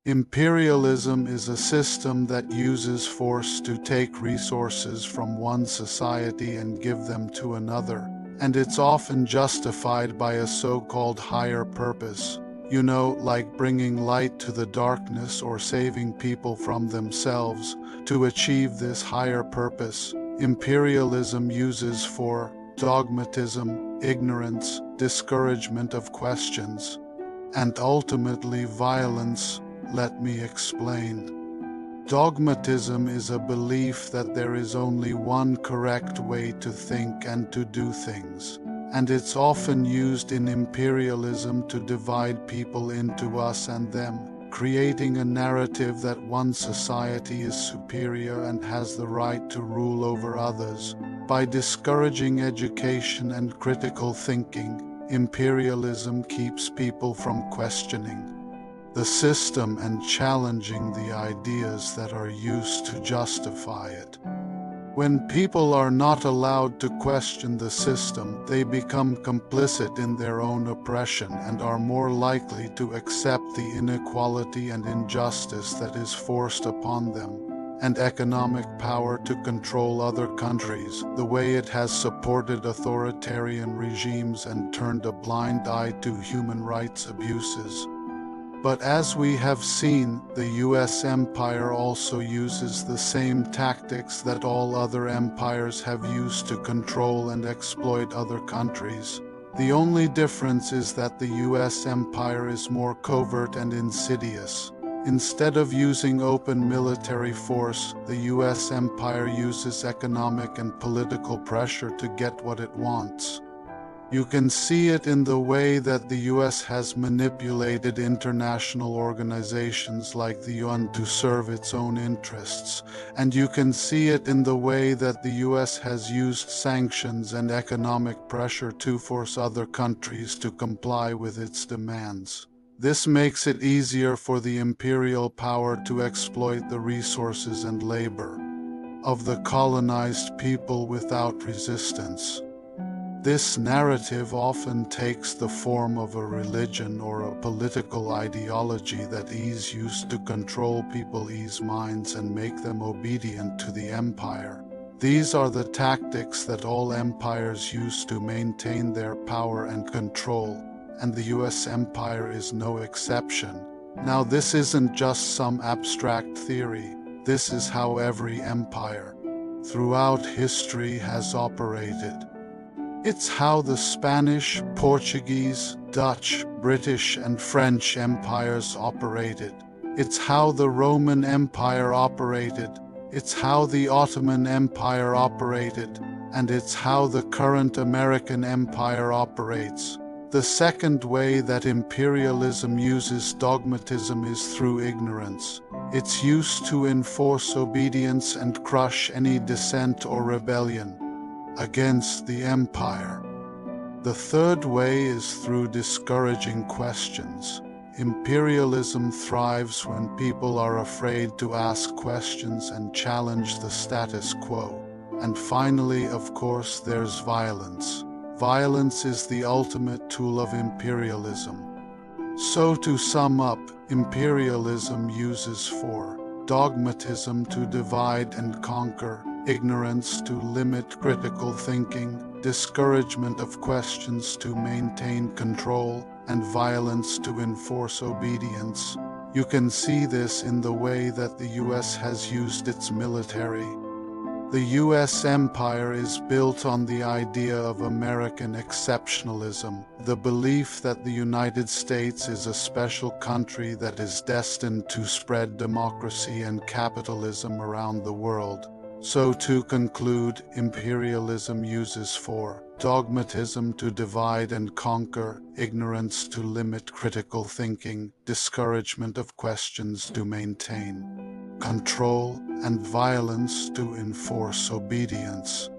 Imperialism is a system that uses force to take resources from one society and give them to another, and it's often justified by a so-called higher purpose. You know, like bringing light to the darkness or saving people from themselves. To achieve this higher purpose, imperialism uses for dogmatism, ignorance, discouragement of questions, and ultimately violence. Let me explain. Dogmatism is a belief that there is only one correct way to think and to do things, and it's often used in imperialism to divide people into us and them, creating a narrative that one society is superior and has the right to rule over others. By discouraging education and critical thinking, imperialism keeps people from questioning the system and challenging the ideas that are used to justify it. When people are not allowed to question the system, they become complicit in their own oppression and are more likely to accept the inequality and injustice that is forced upon them, and economic power to control other countries, the way it has supported authoritarian regimes and turned a blind eye to human rights abuses. But as we have seen, the US empire also uses the same tactics that all other empires have used to control and exploit other countries. The only difference is that the US empire is more covert and insidious. Instead of using open military force, the US empire uses economic and political pressure to get what it wants. You can see it in the way that the US has manipulated international organizations like the UN to serve its own interests, and you can see it in the way that the US has used sanctions and economic pressure to force other countries to comply with its demands. This makes it easier for the imperial power to exploit the resources and labor of the colonized people without resistance. This narrative often takes the form of a religion or a political ideology that is used to control people's minds and make them obedient to the empire. These are the tactics that all empires use to maintain their power and control, and the US empire is no exception. Now, this isn't just some abstract theory. This is how every empire throughout history has operated. It's how the Spanish, Portuguese, Dutch, British, and French empires operated. It's how the Roman Empire operated. It's how the Ottoman Empire operated. And it's how the current American empire operates. The second way that imperialism uses dogmatism is through ignorance. It's used to enforce obedience and crush any dissent or rebellion against the empire. The third way is through discouraging questions. Imperialism thrives when people are afraid to ask questions and challenge the status quo. And finally, of course, there's violence. Violence is the ultimate tool of imperialism. So to sum up, imperialism uses for dogmatism to divide and conquer, ignorance to limit critical thinking, discouragement of questions to maintain control, and violence to enforce obedience. You can see this in the way that the US has used its military. The US empire is built on the idea of American exceptionalism, the belief that the United States is a special country that is destined to spread democracy and capitalism around the world. So to conclude, imperialism uses for dogmatism to divide and conquer, ignorance to limit critical thinking, discouragement of questions to maintain control, and violence to enforce obedience.